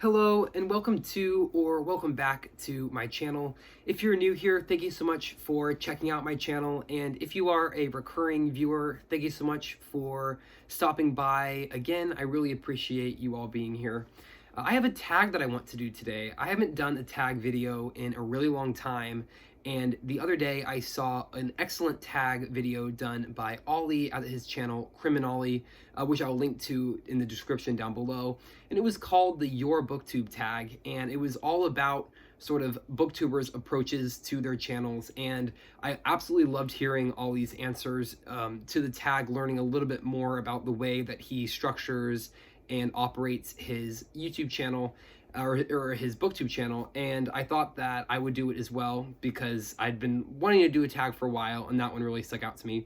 Hello and welcome to or welcome back to my channel. If you're new here, thank you so much for checking out my channel, and if you are a recurring viewer, thank you so much for stopping by again. I really appreciate you all being here. I have a tag that I want to do today. I haven't done a tag video in a really long time, and the other day I saw an excellent tag video done by Olly at his channel, Olly, which I'll link to in the description down below. And it was called the Your BookTube Tag, and it was all about sort of booktubers' approaches to their channels. And I absolutely loved hearing Olly's answers to the tag, learning a little bit more about the way that he structures and operates his YouTube channel or his BookTube channel, and I thought that I would do it as well because I'd been wanting to do a tag for a while, and that one really stuck out to me.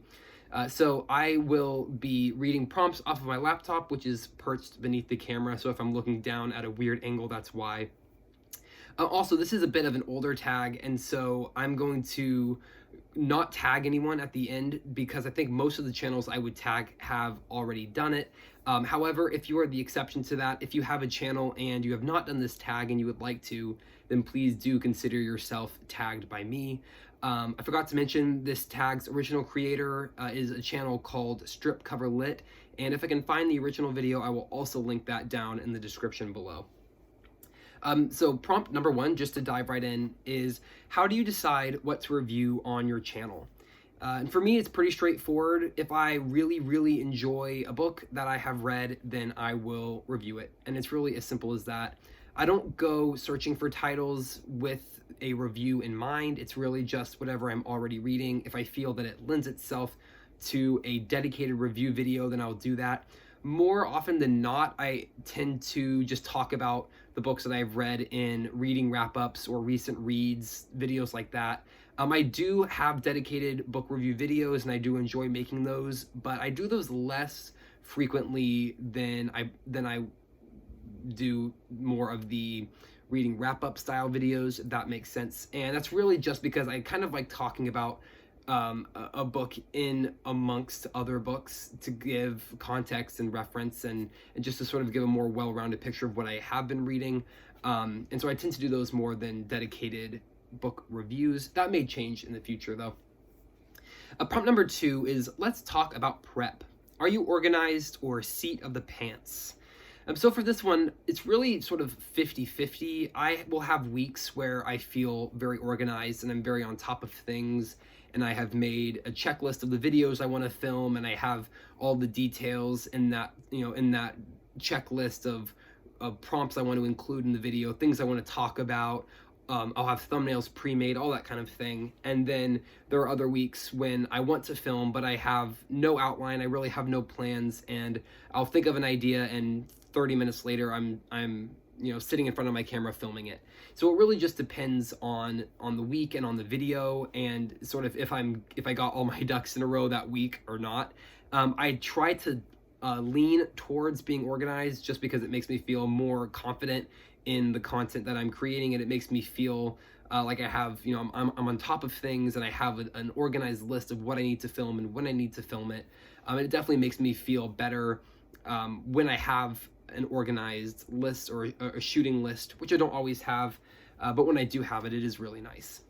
So I will be reading prompts off of my laptop, which is perched beneath the camera, so if I'm looking down at a weird angle, that's why. Also, this is a bit of an older tag, and so I'm going to not tag anyone at the end because I think most of the channels I would tag have already done it. However, if you are the exception to that, if you have a channel and you have not done this tag and you would like to, then please do consider yourself tagged by me. I forgot to mention this tag's original creator is a channel called Strip Cover Lit, and if I can find the original video, I will also link that down in the description below. So prompt number one, just to dive right in, is how do you decide what to review on your channel? And for me, it's pretty straightforward. If I really enjoy a book that I have read, then I will review it. And it's really as simple as that. I don't go searching for titles with a review in mind. It's really just whatever I'm already reading. If I feel that it lends itself to a dedicated review video, then I'll do that. More often than not, I tend to just talk about the books that I've read in reading wrap-ups or recent reads, videos like that. I do have dedicated book review videos, and I do enjoy making those, but I do those less frequently than I do more of the reading wrap-up style videos, if that makes sense. And that's really just because I kind of like talking about a book in amongst other books to give context and reference and just to sort of give a more well-rounded picture of what I have been reading. And so I tend to do those more than dedicated book reviews. That may change in the future though. Prompt number two is let's talk about prep. Are you organized or seat of the pants? So for this one, it's really sort of 50-50. I will have weeks where I feel very organized and I'm very on top of things, and I have made a checklist of the videos I want to film, and I have all the details in that, in that checklist of prompts I want to include in the video, things I want to talk about. I'll have thumbnails pre-made, all that kind of thing. And then there are other weeks when I want to film, but I have no outline. I really have no plans, and I'll think of an idea, and 30 minutes later, I'm sitting in front of my camera filming it. So it really just depends on the week and on the video, and sort of if I got all my ducks in a row that week or not. I try to lean towards being organized just because it makes me feel more confident in the content that I'm creating, and it makes me feel like I have, I'm on top of things, and I have an organized list of what I need to film and when I need to film it. It definitely makes me feel better when I have an organized list or a shooting list, which I don't always have, but when I do have it, it is really nice.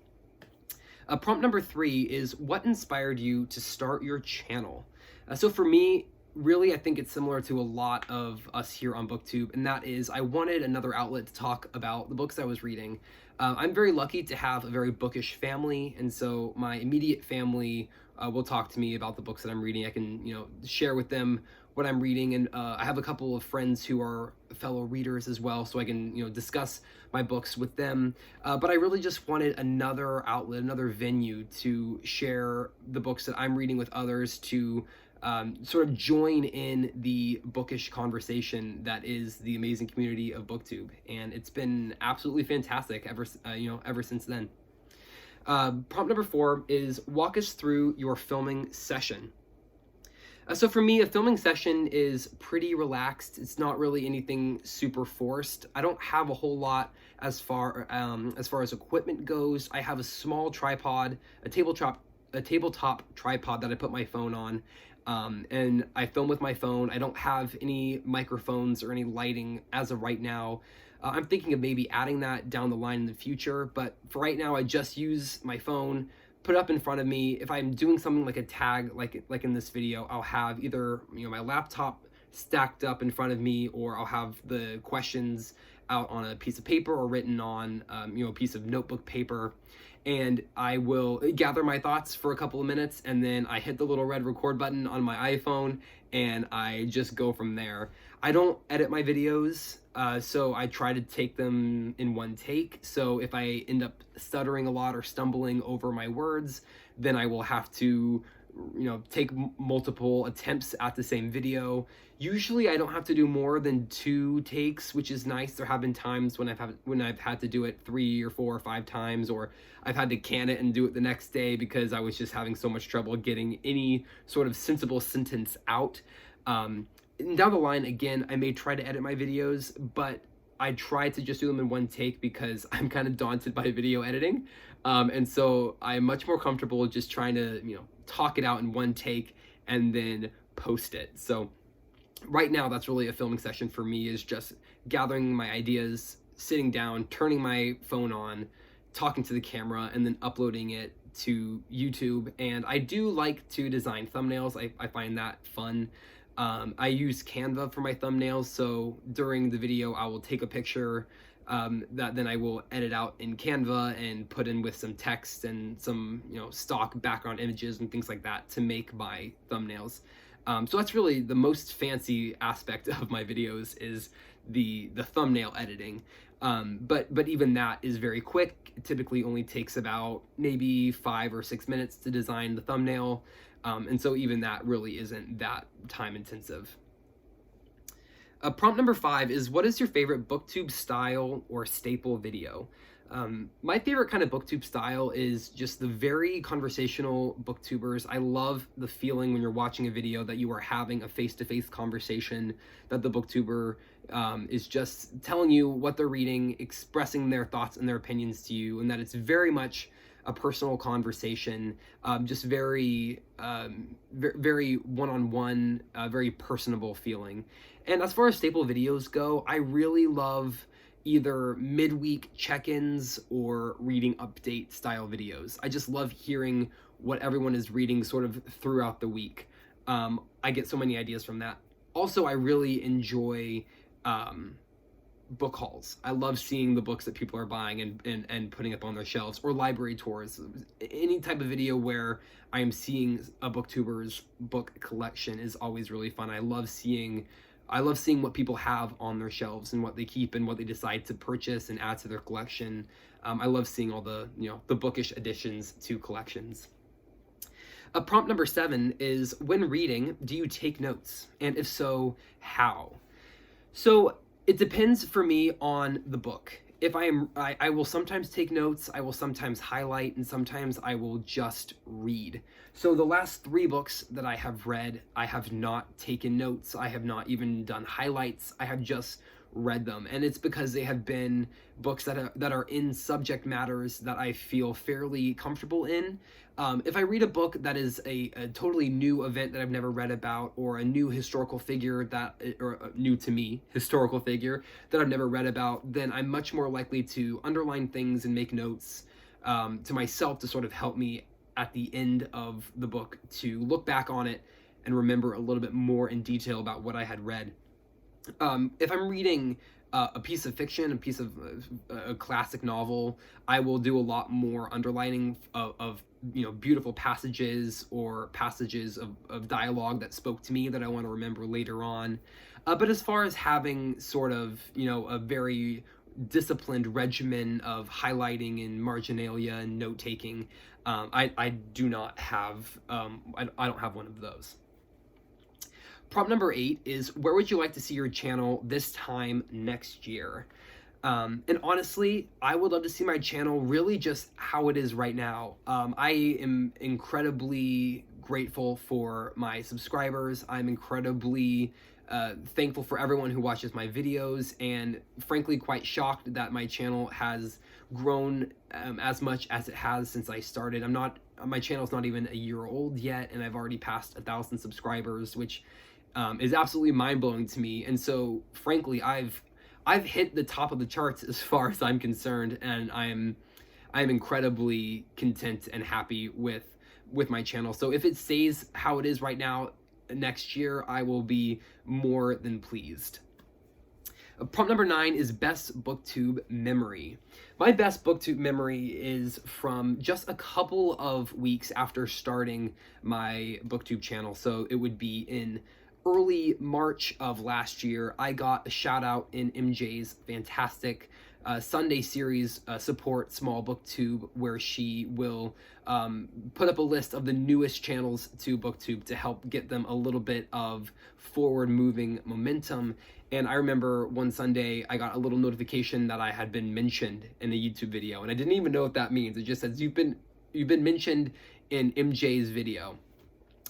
Prompt number three is what inspired you to start your channel? So for me, really, I think it's similar to a lot of us here on BookTube, and that is I wanted another outlet to talk about the books I was reading. I'm very lucky to have a very bookish family, and so my immediate family will talk to me about the books that I'm reading. I can, share with them what I'm reading, and I have a couple of friends who are fellow readers as well, so I can, discuss my books with them. But I really just wanted another outlet, another venue to share the books that I'm reading with others, to sort of join in the bookish conversation that is the amazing community of BookTube, and it's been absolutely fantastic ever since then. Prompt number four is walk us through your filming session. So for me, a filming session is pretty relaxed. It's not really anything super forced. I don't have a whole lot as far as equipment goes. I have a small tripod, a tabletop tripod that I put my phone on. And I film with my phone. I don't have any microphones or any lighting as of right now. I'm thinking of maybe adding that down the line in the future, but for right now, I just use my phone, put it up in front of me. If I'm doing something like a tag, like in this video, I'll have either, you know, my laptop stacked up in front of me, or I'll have the questions out on a piece of paper or written on, you know, a piece of notebook paper. And I will gather my thoughts for a couple of minutes, and then I hit the little red record button on my iPhone, and I just go from there. I don't edit my videos, so I try to take them in one take. So if I end up stuttering a lot or stumbling over my words, then I will have to, you know, take multiple attempts at the same video. Usually I don't have to do more than 2 takes, which is nice. There have been times when I've had to do it 3 or 4 or 5 times, or I've had to can it and do it the next day because I was just having so much trouble getting any sort of sensible sentence out. And down the line, again, I may try to edit my videos, but I try to just do them in one take because I'm kind of daunted by video editing. And so I'm much more comfortable just trying to, you know, talk it out in one take and then post it. So right now, that's really a filming session for me, is just gathering my ideas, sitting down, turning my phone on, talking to the camera, and then uploading it to YouTube. And I do like to design thumbnails. I find that fun. I use Canva for my thumbnails, so during the video I will take a picture that then I will edit out in Canva and put in with some text and some, you know, stock background images and things like that to make my thumbnails. So that's really the most fancy aspect of my videos, is the thumbnail editing. But even that is very quick. It typically only takes about maybe 5 or 6 minutes to design the thumbnail. And so even that really isn't that time intensive. Prompt number 5 is, what is your favorite BookTube style or staple video? My favorite kind of BookTube style is just the very conversational BookTubers. I love the feeling when you're watching a video that you are having a face-to-face conversation, that the BookTuber is just telling you what they're reading, expressing their thoughts and their opinions to you, and that it's very much a personal conversation, just very one-on-one, very personable feeling. And as far as staple videos go, I really love either midweek check-ins or reading update style videos. I just love hearing what everyone is reading sort of throughout the week. I get so many ideas from that. Also, I really enjoy book hauls. I love seeing the books that people are buying and putting up on their shelves, or library tours. Any type of video where I am seeing a booktuber's book collection is always really fun. I love seeing what people have on their shelves and what they keep and what they decide to purchase and add to their collection. I love seeing all the, you know, the bookish additions to collections. Prompt number 7 is, when reading, do you take notes? And if so, how? So it depends for me on the book. If I will sometimes take notes, I will sometimes highlight, and sometimes I will just read. So the last 3 books that I have read, I have not taken notes. I have not even done highlights. I have just read them, and it's because they have been books that are in subject matters that I feel fairly comfortable in. If I read a book that is a totally new event that I've never read about, or a new historical figure or a new to me historical figure that I've never read about, then I'm much more likely to underline things and make notes to myself to sort of help me at the end of the book to look back on it and remember a little bit more in detail about what I had read. If I'm reading a piece of fiction, a piece of a classic novel, I will do a lot more underlining of you know, beautiful passages or passages of dialogue that spoke to me that I want to remember later on. But as far as having sort of, you know, a very disciplined regimen of highlighting and marginalia and note-taking, I do not have, I don't have one of those. Prompt number 8 is, where would you like to see your channel this time next year? And honestly, I would love to see my channel really just how it is right now. I am incredibly grateful for my subscribers. I'm incredibly thankful for everyone who watches my videos, and frankly quite shocked that my channel has grown as much as it has since I started. I'm not my channel's not even a year old yet, and I've already passed 1,000 subscribers, which is absolutely mind-blowing to me. And so frankly, I've hit the top of the charts as far as I'm concerned, and I'm incredibly content and happy with my channel. So if it stays how it is right now next year, I will be more than pleased. Prompt number 9 is best BookTube memory. My best BookTube memory is from just a couple of weeks after starting my BookTube channel. So it would be in early March of last year. I got a shout out in MJ's fantastic Sunday series, Support Small BookTube, where she will put up a list of the newest channels to BookTube to help get them a little bit of forward moving momentum. And I remember one Sunday I got a little notification that I had been mentioned in a YouTube video, and I didn't even know what that means. It just says you've been mentioned in MJ's video.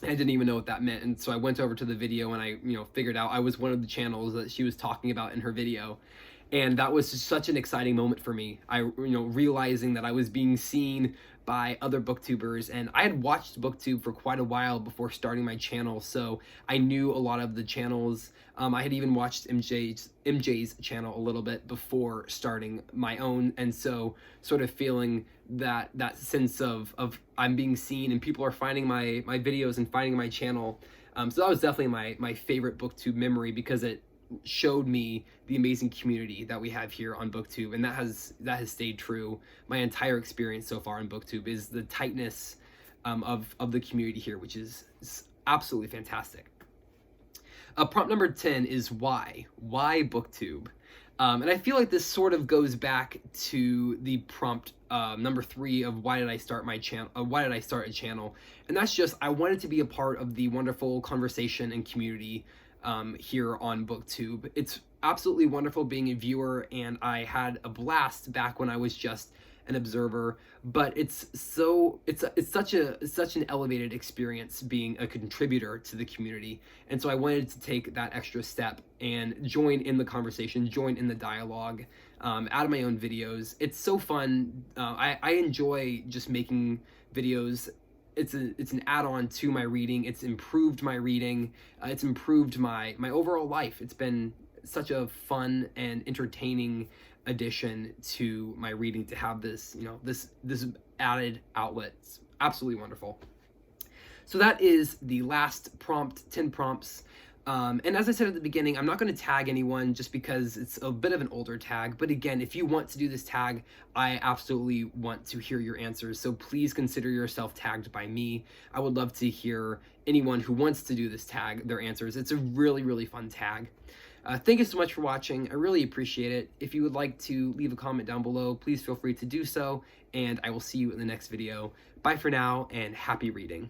I didn't even know what that meant, and so I went over to the video and I figured out I was one of the channels that she was talking about in her video. And that was just such an exciting moment for me. Realizing that I was being seen by other booktubers, and I had watched BookTube for quite a while before starting my channel, so I knew a lot of the channels. I had even watched MJ's channel a little bit before starting my own, and so sort of feeling that sense of I'm being seen and people are finding my videos and finding my channel. So that was definitely my favorite BookTube memory, because it showed me the amazing community that we have here on BookTube, and that has stayed true my entire experience so far on BookTube, is the tightness of the community here, which is absolutely fantastic. Prompt number 10 is why BookTube, and I feel like this sort of goes back to the prompt number 3 of why did I start my channel, why did I start a channel, and that's just I wanted to be a part of the wonderful conversation and community here on BookTube. It's absolutely wonderful being a viewer, and I had a blast back when I was just an observer, but it's such an elevated experience being a contributor to the community. And so I wanted to take that extra step and join in the conversation, join in the dialogue, out of my own videos. It's so fun. I enjoy just making videos. It's an add-on to my reading. It's improved my reading. It's improved my overall life. It's been such a fun and entertaining addition to my reading to have this, this added outlet. It's absolutely wonderful. So that is the last prompt, 10 prompts. And as I said at the beginning, I'm not going to tag anyone just because it's a bit of an older tag. But again, if you want to do this tag, I absolutely want to hear your answers. So please consider yourself tagged by me. I would love to hear anyone who wants to do this tag, their answers. It's a really, really fun tag. Thank you so much for watching. I really appreciate it. If you would like to leave a comment down below, please feel free to do so. And I will see you in the next video. Bye for now, and happy reading.